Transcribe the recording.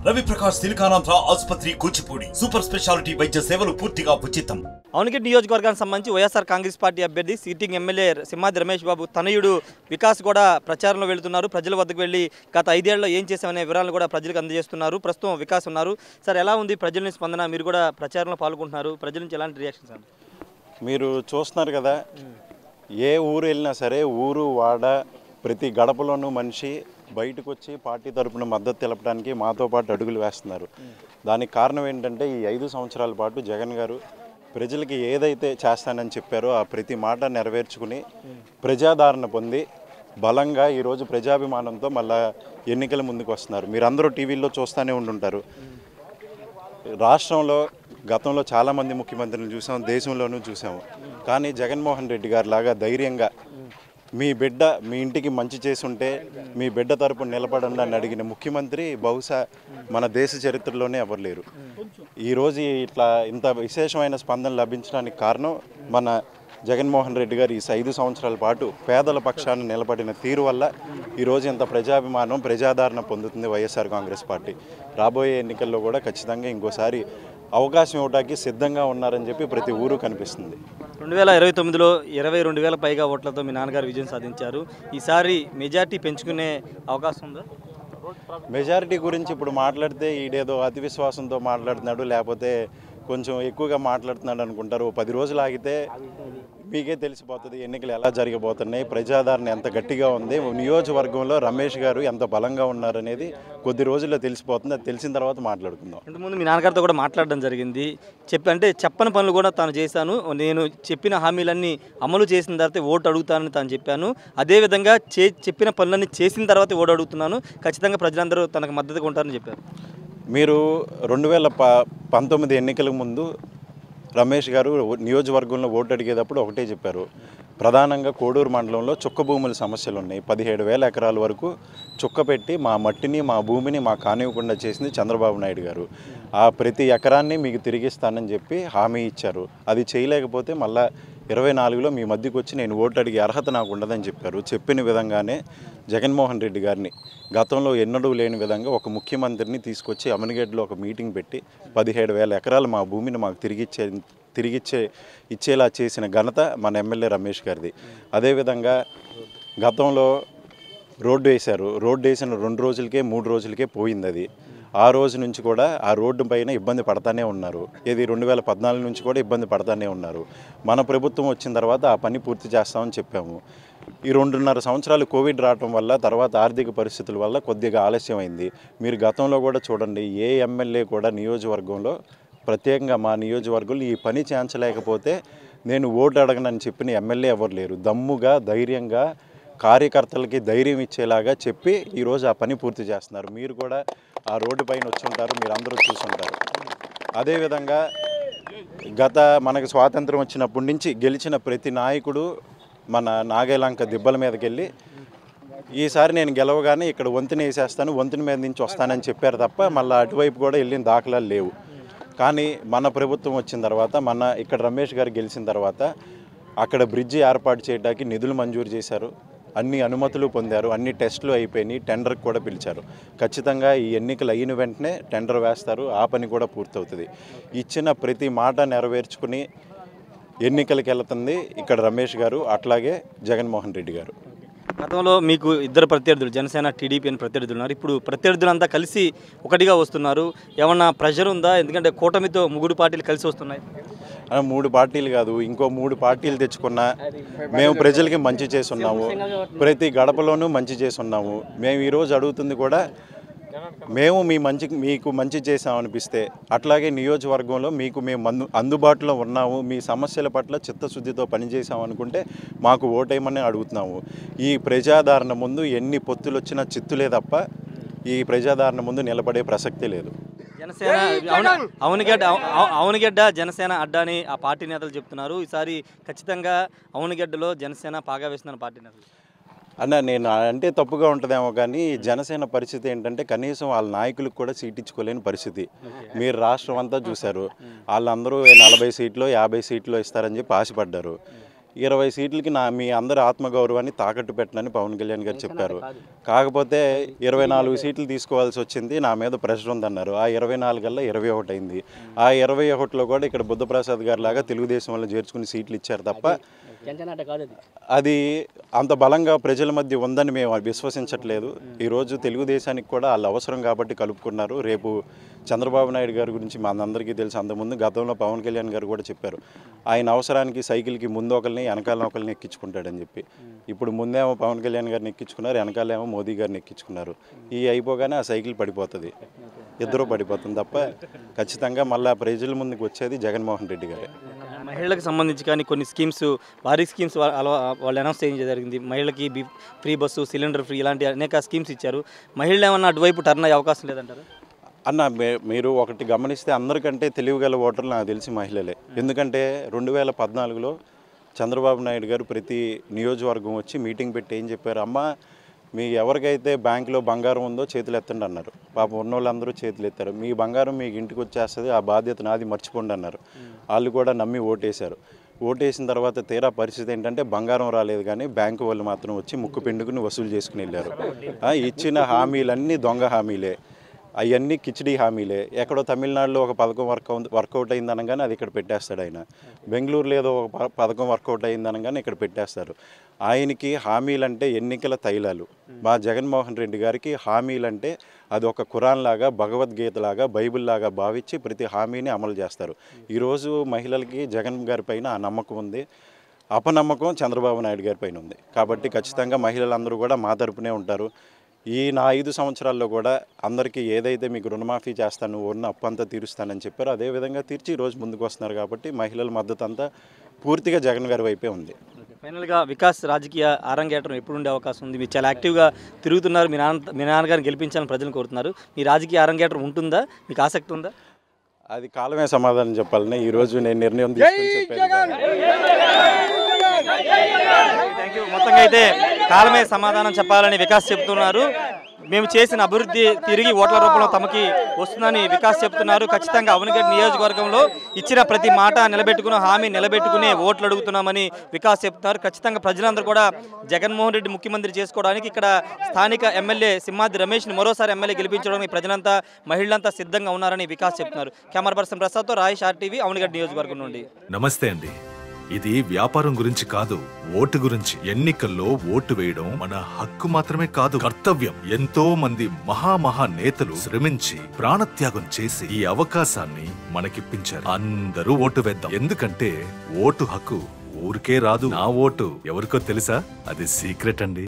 రవి ప్రకాష్ సిలికానాంధ్ర ఆసుపత్రి Kuchipudi super speciality వైద్య సేవలు పూర్తిగా ఉచితం. అవనగడ్డ నియోజకవర్గానికి సంబంధించి వైఎస్ఆర్ కాంగ్రెస్ పార్టీ అభ్యర్థి సిట్టింగ్ ఎమ్మెల్యే సింహాద్రి రమేష్ బాబు తనయుడు వికాస్ కూడా ప్రచారంలో వెళ్తున్నారు. ప్రజల వద్దకు వెళ్లి గత 5 ఏళ్లలో ఏం చేశామనే వివరాలను కూడా ప్రజలకు అందజేస్తున్నారు. ప్రస్తుతం వికాస్ ఉన్నారు. సార్, ఎలా ఉంది ప్రజల నుంచి స్పందన? మీరు కూడా ప్రచారంలో పాల్గొంటున్నారు. ప్రజల నుంచి ఎలాంటి రియాక్షన్స్ అండి? మీరు చూస్తున్నారు కదా, ఏ ఊరు వెళ్ళినా సరే ఊరు వాడ ప్రతి గడపలోనూ మనిషి బయటకు వచ్చి పార్టీ తరపున మద్దతు తెలపడానికి మాతో పాటు అడుగులు వేస్తున్నారు. దానికి కారణం ఏంటంటే ఈ 5 సంవత్సరాల పాటు జగన్ గారు ప్రజలకి ఏదైతే చేస్తానని చెప్పారో ఆ ప్రతి మాట నెరవేర్చుకుని ప్రజాదరణ పొంది బలంగా ఈరోజు ప్రజాభిమానంతో మళ్ళా ఎన్నికల ముందుకు వస్తున్నారు. మీరందరూ టీవీల్లో చూస్తూనే ఉంటుంటారు. రాష్ట్రంలో గతంలో చాలామంది ముఖ్యమంత్రులను చూసాం, దేశంలోనూ చూసాము. కానీ జగన్మోహన్ రెడ్డి గారి లాగా ధైర్యంగా మీ బిడ్డ మీ ఇంటికి మంచి చేసుంటే మీ బిడ్డ తరపున నిలబడండి అని అడిగిన ముఖ్యమంత్రి బహుశా మన దేశ చరిత్రలోనే ఎవరు లేరు. ఈరోజు ఇట్లా ఇంత విశేషమైన స్పందన లభించడానికి కారణం మన జగన్మోహన్ రెడ్డి గారు ఈ 5 సంవత్సరాల పాటు పేదల పక్షాన్ని నిలబడిన తీరు వల్ల ఈరోజు ఇంత ప్రజాభిమానం ప్రజాదరణ పొందుతుంది వైఎస్ఆర్ కాంగ్రెస్ పార్టీ. రాబోయే ఎన్నికల్లో కూడా ఖచ్చితంగా ఇంకోసారి అవకాశం ఇవ్వడానికి సిద్ధంగా ఉన్నారని చెప్పి ప్రతి ఊరు కనిపిస్తుంది. 2029లో 22,000 పైగా ఓట్లతో మీ నాన్నగారు విజయం సాధించారు. ఈసారి మెజార్టీ పెంచుకునే అవకాశం ఉందా? మెజారిటీ గురించి ఇప్పుడు మాట్లాడితే ఈడేదో అతి విశ్వాసంతో మాట్లాడుతున్నాడు, లేకపోతే కొంచెం ఎక్కువగా మాట్లాడుతున్నాడు అనుకుంటారు. 10 రోజులు ఆగితే మీకే తెలిసిపోతుంది ఎన్నికలు ఎలా జరగబోతున్నాయి, ప్రజాదరణ ఎంత గట్టిగా ఉంది, నియోజకవర్గంలో రమేష్ గారు ఎంత బలంగా ఉన్నారనేది కొద్ది రోజుల్లో తెలిసిపోతుంది. అది తెలిసిన తర్వాత మాట్లాడుకుందాం. ఇంతకుముందు మీ నాన్నగారితో కూడా మాట్లాడడం జరిగింది. చెప్పని పనులు కూడా తాను చేశాను, నేను చెప్పిన హామీలన్నీ అమలు చేసిన తర్వాత ఓటు అడుగుతానని తాను చెప్పాను. అదేవిధంగా చెప్పిన పనులన్నీ చేసిన తర్వాత ఓటు అడుగుతున్నాను, ఖచ్చితంగా ప్రజలందరూ తనకు మద్దతుగా ఉంటారని చెప్పారు. మీరు 2019 ఎన్నికలకు ముందు రమేష్ గారు నియోజకవర్గంలో ఓటు అడిగేటప్పుడు ఒకటే చెప్పారు. ప్రధానంగా కోడూరు మండలంలో చుక్క భూముల సమస్యలు ఉన్నాయి. 17,000 ఎకరాల వరకు చుక్క పెట్టి మా మట్టిని మా భూమిని మా కానివ్వకుండా చేసింది చంద్రబాబు నాయుడు గారు. ఆ ప్రతి ఎకరాన్ని మీకు తిరిగిస్తానని చెప్పి హామీ ఇచ్చారు. అది చేయలేకపోతే మళ్ళా 24లో మీ మధ్యకు వచ్చి నేను ఓటు అడిగే అర్హత నాకు ఉండదని చెప్పారు. చెప్పిన విధంగానే జగన్మోహన్ రెడ్డి గారిని గతంలో ఎన్నడూ లేని విధంగా ఒక ముఖ్యమంత్రిని తీసుకొచ్చి అవనగడ్డలో ఒక మీటింగ్ పెట్టి 17,000 ఎకరాలు మా భూమిని మాకు ఇచ్చేలా చేసిన ఘనత మన ఎమ్మెల్యే రమేష్ గారిది. అదేవిధంగా గతంలో రోడ్డు వేశారు. రోడ్డు వేసిన 2 రోజులకే 3 రోజులకే పోయింది అది. ఆ రోజు నుంచి కూడా ఆ రోడ్డు పైన ఇబ్బంది పడతానే ఉన్నారు. ఇది 2014 నుంచి కూడా ఇబ్బంది పడతానే ఉన్నారు. మన ప్రభుత్వం వచ్చిన తర్వాత ఆ పని పూర్తి చేస్తామని చెప్పాము. ఈ 2.5 సంవత్సరాలు కోవిడ్ రావటం వల్ల తర్వాత ఆర్థిక పరిస్థితుల వల్ల కొద్దిగా ఆలస్యమైంది. మీరు గతంలో కూడా చూడండి, ఏ ఎమ్మెల్యే కూడా నియోజకవర్గంలో ప్రత్యేకంగా మా నియోజకవర్గంలో ఈ పని చేయించలేకపోతే నేను ఓటు అడగనని చెప్పిన ఎమ్మెల్యే ఎవరు లేరు. దమ్ముగా ధైర్యంగా కార్యకర్తలకి ధైర్యం ఇచ్చేలాగా చెప్పి ఈరోజు ఆ పని పూర్తి చేస్తున్నారు. మీరు కూడా ఆ రోడ్డు పైన వచ్చి ఉంటారు, మీరు అందరూ చూసుంటారు. అదేవిధంగా మనకు స్వాతంత్రం వచ్చినప్పటి నుంచి గెలిచిన ప్రతి నాయకుడు మన నాగేలంక దిబ్బల మీదకి వెళ్ళి ఈసారి నేను గెలవగానే ఇక్కడ వంతెన వేసేస్తాను, వంతెన మీద నుంచి వస్తానని చెప్పారు తప్ప మళ్ళీ అటువైపు కూడా వెళ్ళిన దాఖలాలు లేవు. కానీ మన ప్రభుత్వం వచ్చిన తర్వాత ఇక్కడ రమేష్ గారు గెలిచిన తర్వాత అక్కడ బ్రిడ్జి ఏర్పాటు చేయడానికి నిధులు మంజూరు చేశారు, అన్ని అనుమతులు పొందారు, అన్ని టెస్టులు అయిపోయినాయి, టెండర్కి కూడా పిలిచారు. ఖచ్చితంగా ఈ ఎన్నికలు అయిన వెంటనే టెండర్ వేస్తారు, ఆ పని కూడా పూర్తవుతుంది. ఇచ్చిన ప్రతి మాట నెరవేర్చుకుని ఎన్నికలకు వెళ్తుంది ఇక్కడ రమేష్ గారు, అట్లాగే జగన్మోహన్ రెడ్డి గారు. గతంలో మీకు 2 ప్రత్యర్థులు, జనసేన టీడీపీ అని ప్రత్యర్థులు ఉన్నారు. ఇప్పుడు ప్రత్యర్థులంతా కలిసి ఒకటిగా వస్తున్నారు. ఏమన్నా ప్రెషర్ ఉందా? ఎందుకంటే కూటమితో 3 పార్టీలు కలిసి వస్తున్నాయి. 3 పార్టీలు కాదు, ఇంకో 3 పార్టీలు తెచ్చుకున్నా మేము ప్రజలకి మంచి చేస్తున్నాము, ప్రతి గడపలోనూ మంచి చేస్తున్నాము. మేము ఈరోజు అడుగుతుంది కూడా మేము మీకు మంచి చేసామనిపిస్తే అట్లాగే నియోజకవర్గంలో మేము అందుబాటులో ఉన్నాము, మీ సమస్యల పట్ల చిత్తశుద్ధితో పనిచేసామనుకుంటే మాకు ఓటేయమని అడుగుతున్నాము. ఈ ప్రజాదరణ ముందు ఎన్ని పొత్తులు వచ్చినా చిత్తులే తప్ప ఈ ప్రజాదరణ ముందు నిలబడే ప్రసక్తి లేదు. జనసేన అవనగడ్డ జనసేన అడ్డాని ఆ పార్టీ నేతలు చెప్తున్నారు. ఈసారి ఖచ్చితంగా అవనగడ్డలో జనసేన పాగా వేస్తుందని పార్టీ నేతలు. నేను అంటే తప్పుగా ఉంటుందేమో, కానీ జనసేన పరిస్థితి ఏంటంటే కనీసం వాళ్ళ నాయకులకు కూడా సీట్ ఇచ్చుకోలేని పరిస్థితి. మీరు రాష్ట్రం అంతా చూశారు, వాళ్ళందరూ 40 సీట్లు 50 సీట్లు ఇస్తారని చెప్పి ఆశపడ్డారు. 20 సీట్లకి మీ అందరి ఆత్మగౌరవాన్ని తాకట్టు పెట్టనని పవన్ కళ్యాణ్ గారు చెప్పారు. కాకపోతే 24 సీట్లు తీసుకోవాల్సి వచ్చింది, నా మీద ప్రెషర్ ఉందన్నారు. ఆ 24 కల్లా 21 అయింది. ఆ 21లో కూడా ఇక్కడ బుద్ధప్రసాద్ గారి లాగా తెలుగుదేశం వాళ్ళు చేర్చుకుని సీట్లు ఇచ్చారు తప్ప అది అంత బలంగా ప్రజల మధ్య ఉందని మేము విశ్వసించట్లేదు. ఈరోజు తెలుగుదేశానికి కూడా వాళ్ళు అవసరం కాబట్టి కలుపుకున్నారు. రేపు చంద్రబాబు నాయుడు గారి గురించి మనందరికీ తెలుసు. అంతకుముందు గతంలో పవన్ కళ్యాణ్ గారు కూడా చెప్పారు, ఆయన అవసరానికి సైకిల్కి ముందు ఒకరిని వెనకాల ఒకరిని ఎక్కించుకుంటాడని చెప్పి. ఇప్పుడు ముందేమో పవన్ కళ్యాణ్ గారిని ఎక్కించుకున్నారు, వెనకాలేమో మోదీ గారిని ఎక్కించుకున్నారు. ఈ అయిపోగానే ఆ సైకిల్ పడిపోతుంది, ఇద్దరు పడిపోతుంది తప్ప ఖచ్చితంగా మళ్ళీ ప్రజల ముందుకు వచ్చేది జగన్మోహన్ రెడ్డి గారే. మహిళలకు సంబంధించి కానీ కొన్ని స్కీమ్స్, భారీ స్కీమ్స్ వాళ్ళు అనౌన్స్ చేయడం జరిగింది. మహిళకి ఫ్రీ బస్సు, సిలిండర్ ఫ్రీ, ఇలాంటి అనేక స్కీమ్స్ ఇచ్చారు. మహిళలు ఏమన్నా అటువైపు టర్న్ అయ్యే అవకాశం లేదంటారు? అన్న, మీరు ఒకటి గమనిస్తే అందరికంటే తెలివిగల ఓటర్లు నాకు తెలిసి మహిళలే. ఎందుకంటే 2014లో చంద్రబాబు నాయుడు గారు ప్రతి నియోజకవర్గం వచ్చి మీటింగ్ పెట్టి ఏం చెప్పారు, అమ్మ మీ ఎవరికైతే బ్యాంకులో బంగారం ఉందో చేతులు ఎత్తండి అన్నారు. పాపం ఉన్న వాళ్ళందరూ చేతులు ఎత్తారు. మీ బంగారం మీకు ఇంటికి వచ్చేస్తుంది, ఆ బాధ్యత నాది, మర్చిపోండి అన్నారు. వాళ్ళు కూడా నమ్మి ఓటేశారు. ఓటేసిన తర్వాత తీరా పరిస్థితి ఏంటంటే బంగారం రాలేదు, కానీ బ్యాంకు వాళ్ళు మాత్రం వచ్చి ముక్కు పిండుకుని వసూలు చేసుకుని వెళ్ళారు. ఇచ్చిన హామీలన్నీ దొంగ హామీలే, అవన్నీ కిచిడీ హామీలే. ఎక్కడో తమిళనాడులో ఒక పథకం వర్కౌట్ అయింది అనగానే అది ఇక్కడ పెట్టేస్తాడు ఆయన. బెంగళూరులో ఏదో ఒక పథకం వర్కౌట్ అయింది అనగానే ఇక్కడ పెట్టేస్తారు. ఆయనకి హామీలంటే ఎన్నికల తైలాలు. మా జగన్మోహన్ రెడ్డి గారికి హామీలంటే అది ఒక ఖురాన్ లాగా, భగవద్గీత లాగా, బైబిల్ లాగా భావించి ప్రతి హామీని అమలు చేస్తారు. ఈరోజు మహిళలకి జగన్ గారి పైన ఆ నమ్మకం ఉంది, అపనమ్మకం చంద్రబాబు నాయుడు గారి పైన ఉంది. కాబట్టి ఖచ్చితంగా మహిళలందరూ కూడా మా తరపునే ఉంటారు. నా 5 సంవత్సరాల్లో కూడా అందరికీ ఏదైతే మీకు రుణమాఫీ చేస్తాను, ఉన్న అప్పు అంతా తీరుస్తానని చెప్పారో అదేవిధంగా తీర్చి ఈరోజు ముందుకు వస్తున్నారు. కాబట్టి మహిళల మద్దతు అంతా పూర్తిగా జగన్ గారి వైపే ఉంది. ఫైనల్గా వికాస్ రాజకీయ అరంగేట్రం ఎప్పుడు ఉండే అవకాశం ఉంది? మీరు చాలా యాక్టివ్గా తిరుగుతున్నారు, మీ నాన్నగారిని గెలిపించాలని ప్రజలు కోరుతున్నారు. మీ రాజకీయ అరంగేట్రం ఉంటుందా? మీకు ఆసక్తి ఉందా? అది కాలమే సమాధానం చెప్పాలని ఈరోజు నేను నిర్ణయం తీసుకుని చెప్పాను. Thank you. మొత్తంగా అయితే కాలమే సమాధానం చెప్పాలని వికాస్ చెప్తున్నారు. మేము చేసిన అభివృద్ధి తిరిగి ఓట్ల రూపంలో తమకి వస్తుందని వికాస్ చెప్తున్నారు. ఖచ్చితంగా అవనిగడ్డ నియోజకవర్గంలో ఇచ్చిన ప్రతి మాట నిలబెట్టుకుని, హామీ నిలబెట్టుకుని ఓట్లు అడుగుతున్నామని వికాస్ చెప్తున్నారు. ఖచ్చితంగా ప్రజలందరూ కూడా జగన్మోహన్ రెడ్డి ముఖ్యమంత్రి చేసుకోవడానికి ఇక్కడ స్థానిక ఎమ్మెల్యే సింహాద్రి రమేష్ని మరోసారి ఎమ్మెల్యే గెలిపించడానికి ప్రజలంతా, మహిళలంతా సిద్ధంగా ఉన్నారని వికాస్ చెప్తున్నారు. Camera person ప్రసాద్తో Rayesh, RTV, Avanigadda నియోజకవర్గం నుండి. నమస్తే అండి. ఇది వ్యాపారం గురించి కాదు, ఓటు గురించి. ఎన్నికల్లో ఓటు వేయడం మన హక్కు మాత్రమే కాదు, కర్తవ్యం. ఎంతో మంది మహా నేతలు శ్రమించి ప్రాణత్యాగం చేసి ఈ అవకాశాన్ని మనకిప్పించారు. అందరూ ఓటు వేద్దాం. ఎందుకంటే ఓటు హక్కు ఊరికే రాదు. నా ఓటు ఎవరికో తెలుసా? అది సీక్రెట్ అండి.